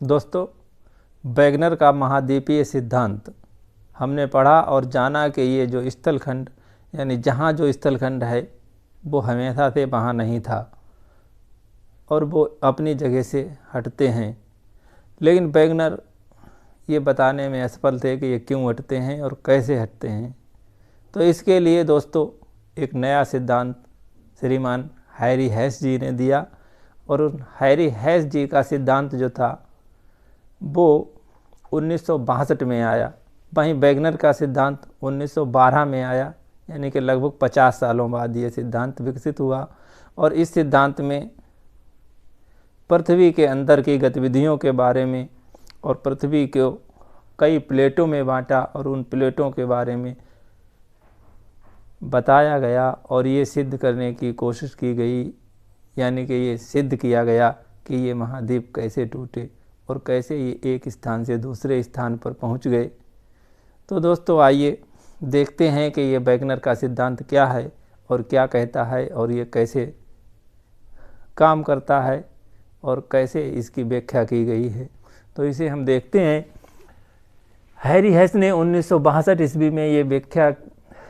दोस्तों, वैगनर का महाद्वीपीय सिद्धांत हमने पढ़ा और जाना कि ये जो स्थलखंड यानी जहाँ जो स्थलखंड है वो हमेशा से वहाँ नहीं था और वो अपनी जगह से हटते हैं। लेकिन वैगनर ये बताने में असफल थे कि ये क्यों हटते हैं और कैसे हटते हैं। तो इसके लिए दोस्तों एक नया सिद्धांत श्रीमान हैरी हेस जी ने दिया और उन हैरी हेस जी का सिद्धांत जो था वो 1962 में आया। वहीं वैगनर का सिद्धांत 1912 में आया, यानी कि लगभग 50 सालों बाद ये सिद्धांत विकसित हुआ। और इस सिद्धांत में पृथ्वी के अंदर की गतिविधियों के बारे में और पृथ्वी को कई प्लेटों में बांटा और उन प्लेटों के बारे में बताया गया और ये सिद्ध करने की कोशिश की गई, यानी कि ये सिद्ध किया गया कि ये महाद्वीप कैसे टूटे और कैसे ये एक स्थान से दूसरे स्थान पर पहुंच गए। तो दोस्तों आइए देखते हैं कि ये वैगनर का सिद्धांत क्या है और क्या कहता है और ये कैसे काम करता है और कैसे इसकी व्याख्या की गई है। तो इसे हम देखते हैं। हैरी हेस ने 1962 ईस्वी में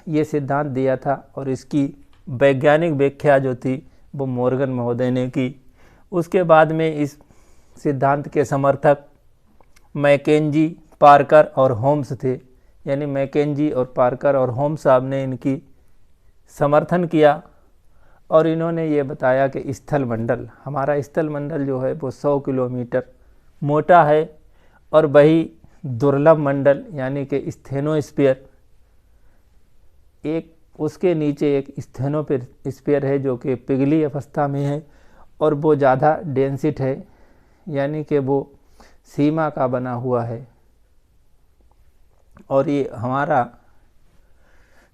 ये सिद्धांत दिया था और इसकी वैज्ञानिक व्याख्या जो थी वो मॉर्गन महोदय ने की। उसके बाद में इस सिद्धांत के समर्थक मैकेंजी, पार्कर और होम्स थे, यानी मैकेंजी और पार्कर और होम्स साहब ने इनकी समर्थन किया और इन्होंने ये बताया कि स्थलमंडल, हमारा स्थलमंडल जो है वो 100 किलोमीटर मोटा है और वही दुर्लभ मंडल यानी कि स्थेनोस्फीयर, एक उसके नीचे एक स्थेनोस्फीयर है जो कि पिघली अवस्था में है और वो ज़्यादा डेंसिट है, यानी कि वो सीमा का बना हुआ है। और ये हमारा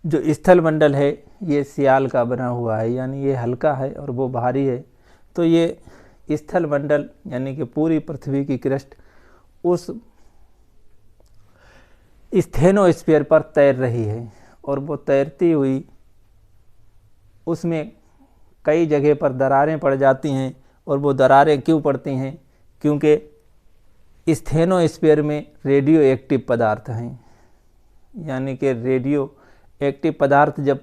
जो स्थलमंडल है ये सियाल का बना हुआ है, यानी ये हल्का है और वो भारी है। तो ये स्थलमंडल यानी कि पूरी पृथ्वी की क्रस्ट उस स्थेनोस्फीयर पर तैर रही है और वो तैरती हुई उसमें कई जगह पर दरारें पड़ जाती हैं। और वो दरारें क्यों पड़ती हैं? क्योंकि स्थेनोस्फीयर में रेडियो एक्टिव पदार्थ हैं, यानी कि रेडियो एक्टिव पदार्थ जब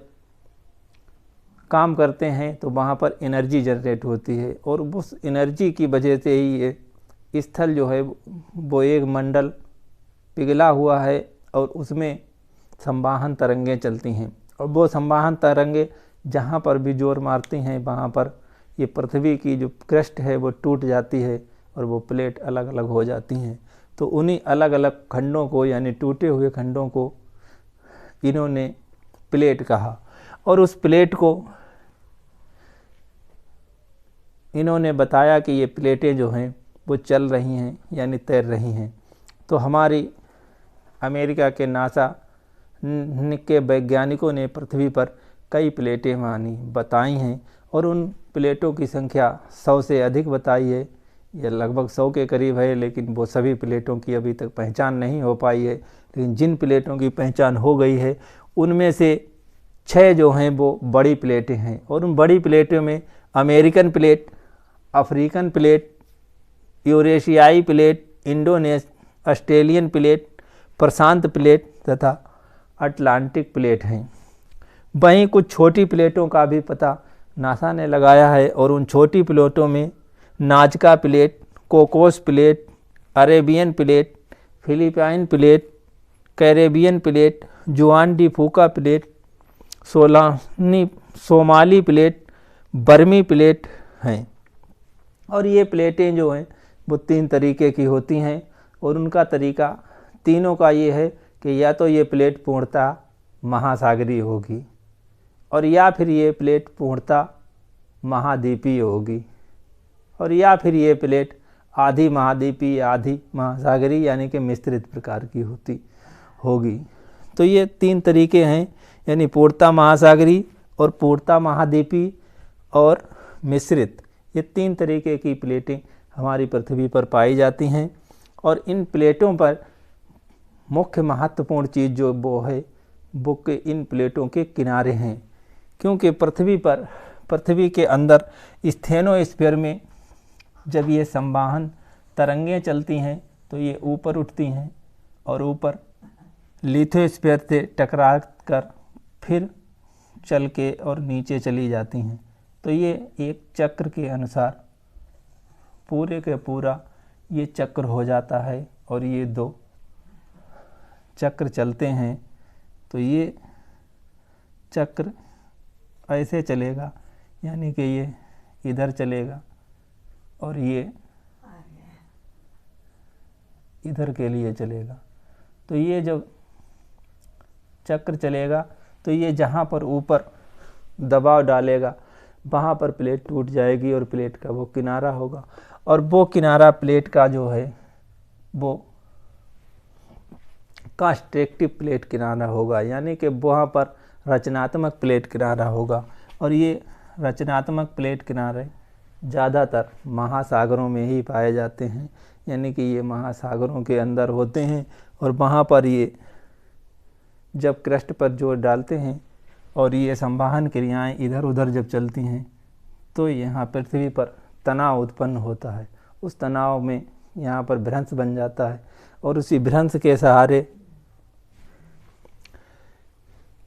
काम करते हैं तो वहाँ पर एनर्जी जनरेट होती है और उस एनर्जी की वजह से ही ये स्थल जो है वो एक मंडल पिघला हुआ है और उसमें संवाहन तरंगें चलती हैं और वो संवाहन तरंगें जहाँ पर भी जोर मारती हैं वहाँ पर ये पृथ्वी की जो क्रस्ट है वो टूट जाती है और वो प्लेट अलग अलग हो जाती हैं। तो उन्हीं अलग अलग खंडों को यानी टूटे हुए खंडों को इन्होंने प्लेट कहा और उस प्लेट को इन्होंने बताया कि ये प्लेटें जो हैं वो चल रही हैं यानी तैर रही हैं। तो हमारी अमेरिका के नासा के वैज्ञानिकों ने पृथ्वी पर कई प्लेटें बताई हैं और उन प्लेटों की संख्या 100 से अधिक बताई है। यह लगभग 100 के करीब है, लेकिन वो सभी प्लेटों की अभी तक पहचान नहीं हो पाई है। लेकिन जिन प्लेटों की पहचान हो गई है उनमें से 6 जो हैं वो बड़ी प्लेटें हैं और उन बड़ी प्लेटों में अमेरिकन प्लेट, अफ्रीकन प्लेट, यूरेशियाई प्लेट, ऑस्ट्रेलियन प्लेट, प्रशांत प्लेट तथा अटलांटिक प्लेट हैं। वहीं कुछ छोटी प्लेटों का भी पता नासा ने लगाया है और उन छोटी प्लेटों में Nazca plate, Cocos plate, Arabian plate, Philippine plate, Caribbean plate, Juan de Fuca plate, Somali plate, बर्मी प्लेट हैं। और ये प्लेटें जो हैं वो 3 तरीके की होती हैं और उनका तरीका तीनों का ये है कि या तो ये प्लेट पूर्णतः महासागरीय होगी और या फिर ये प्लेट पूर्णतः महाद्वीपीय होगी और या फिर ये प्लेट आधी महाद्वीपीय आधी महासागरीय यानी कि मिश्रित प्रकार की होगी। तो ये 3 तरीके हैं, यानी पूर्णतः महासागरीय और पूर्णतः महाद्वीपीय और मिश्रित। ये 3 तरीके की प्लेटें हमारी पृथ्वी पर पाई जाती हैं और इन प्लेटों पर मुख्य महत्वपूर्ण चीज़ जो वो है वो के इन प्लेटों के किनारे हैं, क्योंकि पृथ्वी के अंदर स्थेनोस्फीयर में जब ये संवाहन तरंगें चलती हैं तो ये ऊपर उठती हैं और ऊपर लिथोस्फीयर से टकरा कर फिर चल के और नीचे चली जाती हैं। तो ये एक चक्र के अनुसार पूरे के पूरा ये चक्र हो जाता है और ये 2 चक्र चलते हैं। तो ये चक्र ऐसे चलेगा, यानी कि ये इधर चलेगा और ये इधर के लिए चलेगा। तो ये जब चक्र चलेगा तो ये जहाँ पर ऊपर दबाव डालेगा वहाँ पर प्लेट टूट जाएगी और प्लेट का वो किनारा होगा, और वो किनारा प्लेट का जो है वो कंस्ट्रक्टिव प्लेट किनारा होगा, यानी कि वहाँ पर रचनात्मक प्लेट किनारा होगा। और ये रचनात्मक प्लेट किनारे ज़्यादातर महासागरों में ही पाए जाते हैं, यानी कि ये महासागरों के अंदर होते हैं। और वहाँ पर ये जब क्रस्ट पर जोर डालते हैं और ये संवहन क्रियाएं इधर उधर जब चलती हैं तो यहाँ पृथ्वी पर तनाव उत्पन्न होता है। उस तनाव में यहाँ पर भ्रंश बन जाता है और उसी भ्रंश के सहारे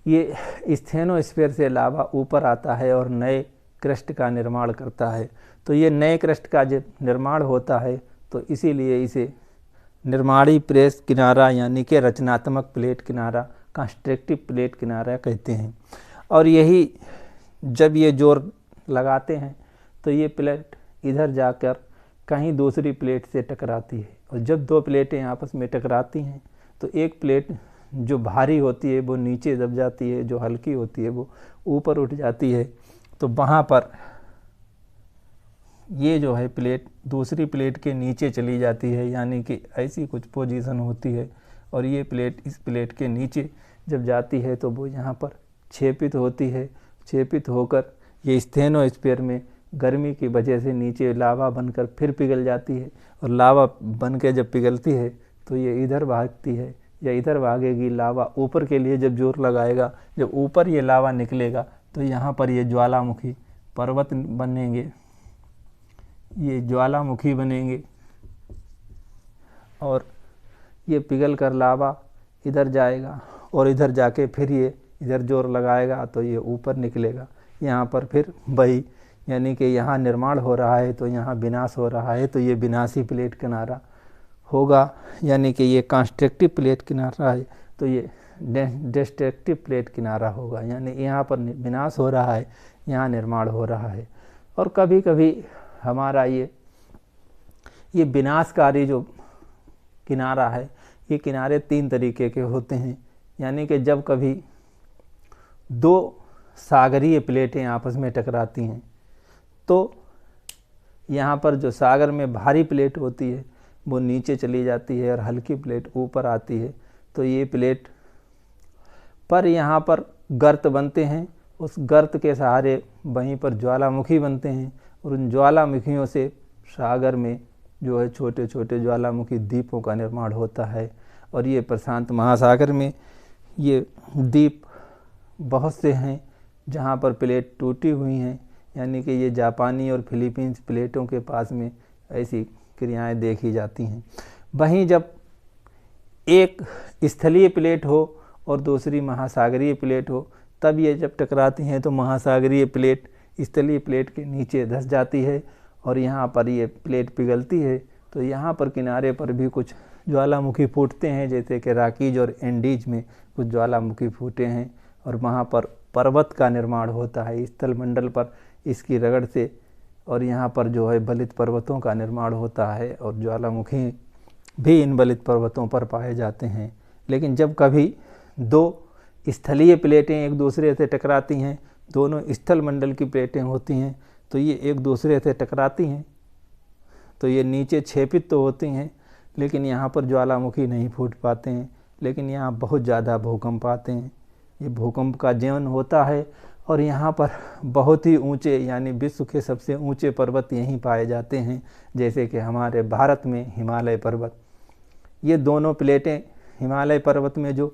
ये स्टेनोस्फीयर से लावा ऊपर आता है और नए क्रस्ट का निर्माण करता है। तो ये नए क्रस्ट का जब निर्माण होता है तो इसीलिए इसे निर्माणी प्लेट किनारा यानी कि रचनात्मक प्लेट किनारा, कंस्ट्रक्टिव प्लेट किनारा कहते हैं। और यही जब ये जोर लगाते हैं तो ये प्लेट इधर जाकर कहीं दूसरी प्लेट से टकराती है, और जब 2 प्लेटें आपस में टकराती हैं तो एक प्लेट जो भारी होती है वो नीचे दब जाती है, जो हल्की होती है वो ऊपर उठ जाती है। तो वहाँ पर ये जो है प्लेट दूसरी प्लेट के नीचे चली जाती है, यानी कि ऐसी कुछ पोजीशन होती है। और ये प्लेट इस प्लेट के नीचे जब जाती है तो वो यहाँ पर छेपित होती है। छेपित होकर ये स्टेनोस्फीयर में गर्मी की वजह से नीचे लावा बनकर फिर पिघल जाती है, और लावा बन के जब पिघलती है तो ये इधर भागती है या इधर भागेगी। लावा ऊपर के लिए जब जोर लगाएगा, जब ऊपर ये लावा निकलेगा तो यहाँ पर ये ज्वालामुखी पर्वत बनेंगे, ये ज्वालामुखी बनेंगे, और ये पिघल कर लावा इधर जाएगा और इधर जाके फिर ये इधर जोर लगाएगा तो ये ऊपर निकलेगा। यहाँ पर फिर वही, यानी कि यहाँ निर्माण हो रहा है तो यहाँ विनाश हो रहा है, तो ये विनाशी प्लेट किनारा होगा, यानी कि ये कंस्ट्रक्टिव प्लेट किनारा है तो ये डिस्ट्रक्टिव प्लेट किनारा होगा, यानी यहाँ पर विनाश हो रहा है, यहाँ निर्माण हो रहा है। और कभी कभी हमारा ये विनाशकारी जो किनारा है, ये किनारे 3 तरीके के होते हैं, यानी कि जब कभी 2 सागरीय प्लेटें आपस में टकराती हैं तो यहाँ पर जो सागर में भारी प्लेट होती है वो नीचे चली जाती है और हल्की प्लेट ऊपर आती है। तो ये प्लेट पर यहाँ पर गर्त बनते हैं, उस गर्त के सहारे वहीं पर ज्वालामुखी बनते हैं, और उन ज्वालामुखियों से सागर में जो है छोटे छोटे ज्वालामुखी द्वीपों का निर्माण होता है। और ये प्रशांत महासागर में ये द्वीप बहुत से हैं जहाँ पर प्लेट टूटी हुई हैं, यानी कि ये जापानी और फिलीपींस प्लेटों के पास में ऐसी क्रियाएं देखी जाती हैं। वहीं जब एक स्थलीय प्लेट हो और दूसरी महासागरीय प्लेट हो, तब ये जब टकराती हैं तो महासागरीय प्लेट स्थलीय प्लेट के नीचे धंस जाती है और यहाँ पर ये प्लेट पिघलती है। तो यहाँ पर किनारे पर भी कुछ ज्वालामुखी फूटते हैं, जैसे कि राकीज और एंडीज में कुछ ज्वालामुखी फूटे हैं, और वहाँ पर पर्वत का निर्माण होता है स्थल मंडल पर इसकी रगड़ से, और यहाँ पर जो है बलित पर्वतों का निर्माण होता है, और ज्वालामुखी भी इन बलित पर्वतों पर पाए जाते हैं। लेकिन जब कभी 2 स्थलीय प्लेटें एक दूसरे से टकराती हैं, दोनों स्थल मंडल की प्लेटें होती हैं, तो ये एक दूसरे से टकराती हैं तो ये नीचे छेपित तो होती हैं, लेकिन यहाँ पर ज्वालामुखी नहीं फूट पाते हैं। लेकिन यहाँ बहुत ज़्यादा भूकंप आते हैं, ये भूकंप का जीवन होता है, और यहाँ पर बहुत ही ऊंचे, यानी विश्व के सबसे ऊंचे पर्वत यहीं पाए जाते हैं, जैसे कि हमारे भारत में हिमालय पर्वत। ये दोनों प्लेटें, हिमालय पर्वत में जो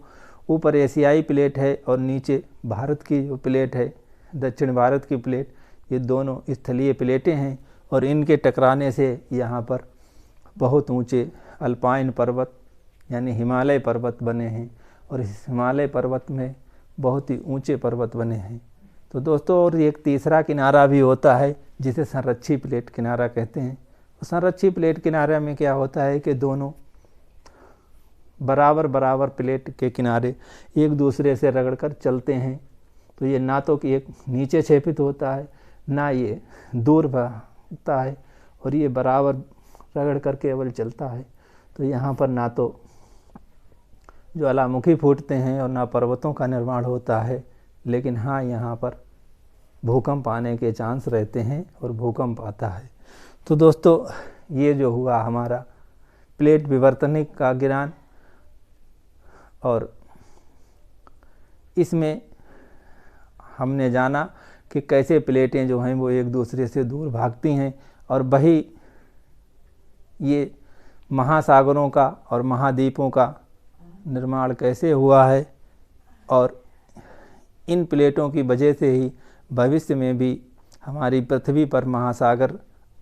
ऊपर एशियाई प्लेट है और नीचे भारत की जो प्लेट है, दक्षिण भारत की प्लेट, ये दोनों स्थलीय प्लेटें हैं, और इनके टकराने से यहाँ पर बहुत ऊंचे अल्पाइन पर्वत यानी हिमालय पर्वत बने हैं, और इस हिमालय पर्वत में बहुत ही ऊंचे पर्वत बने हैं। तो दोस्तों, और एक तीसरा किनारा भी होता है जिसे संरक्षी प्लेट किनारा कहते हैं। संरक्षी प्लेट किनारे में क्या होता है कि दोनों बराबर बराबर प्लेट के किनारे एक दूसरे से रगड़कर चलते हैं। तो ये ना तो कि एक नीचे छेपित होता है, ना ये दूर भागता है, और ये बराबर रगड़ कर केवल चलता है। तो यहाँ पर ना तो ज्वालामुखी फूटते हैं और ना पर्वतों का निर्माण होता है, लेकिन हाँ, यहाँ पर भूकंप आने के चांस रहते हैं और भूकंप आता है। तो दोस्तों, ये जो हुआ हमारा प्लेट विवर्तनिक का ज्ञान, और इसमें हमने जाना कि कैसे प्लेटें जो हैं वो एक दूसरे से दूर भागती हैं, और वही ये महासागरों का और महाद्वीपों का निर्माण कैसे हुआ है, और इन प्लेटों की वजह से ही भविष्य में भी हमारी पृथ्वी पर महासागर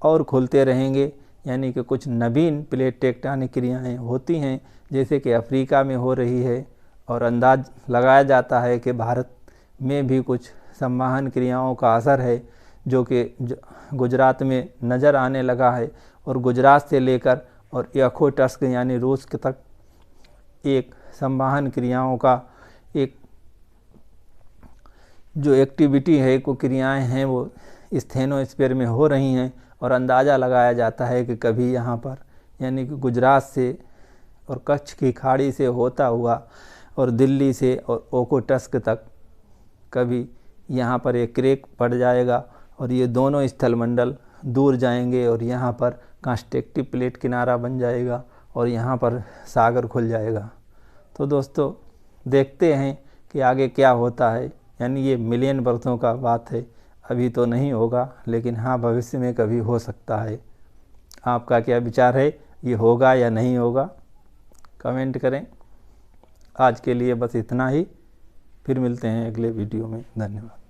और खुलते रहेंगे। यानी कि कुछ नवीन प्लेट टेक्टोनिक क्रियाएं होती हैं, जैसे कि अफ्रीका में हो रही है, और अंदाज लगाया जाता है कि भारत में भी कुछ संवहन क्रियाओं का असर है, जो कि गुजरात में नज़र आने लगा है। और गुजरात से लेकर और याकोटस्क यानी रूस तक एक संवहन क्रियाओं का एक जो एक्टिविटी है, को क्रियाएं हैं, वो स्थेनोस्फीयर में हो रही हैं। और अंदाज़ा लगाया जाता है कि कभी यहाँ पर यानी कि गुजरात से और कच्छ की खाड़ी से होता हुआ और दिल्ली से और ओकोटस्क तक कभी यहाँ पर एक क्रेक पड़ जाएगा, और ये दोनों स्थलमंडल दूर जाएंगे, और यहाँ पर कंस्ट्रक्टिव प्लेट किनारा बन जाएगा, और यहाँ पर सागर खुल जाएगा। तो दोस्तों, देखते हैं कि आगे क्या होता है। यानी ये मिलियन वर्षों का बात है, अभी तो नहीं होगा, लेकिन हाँ, भविष्य में कभी हो सकता है। आपका क्या विचार है, ये होगा या नहीं होगा, कमेंट करें। आज के लिए बस इतना ही, फिर मिलते हैं अगले वीडियो में। धन्यवाद।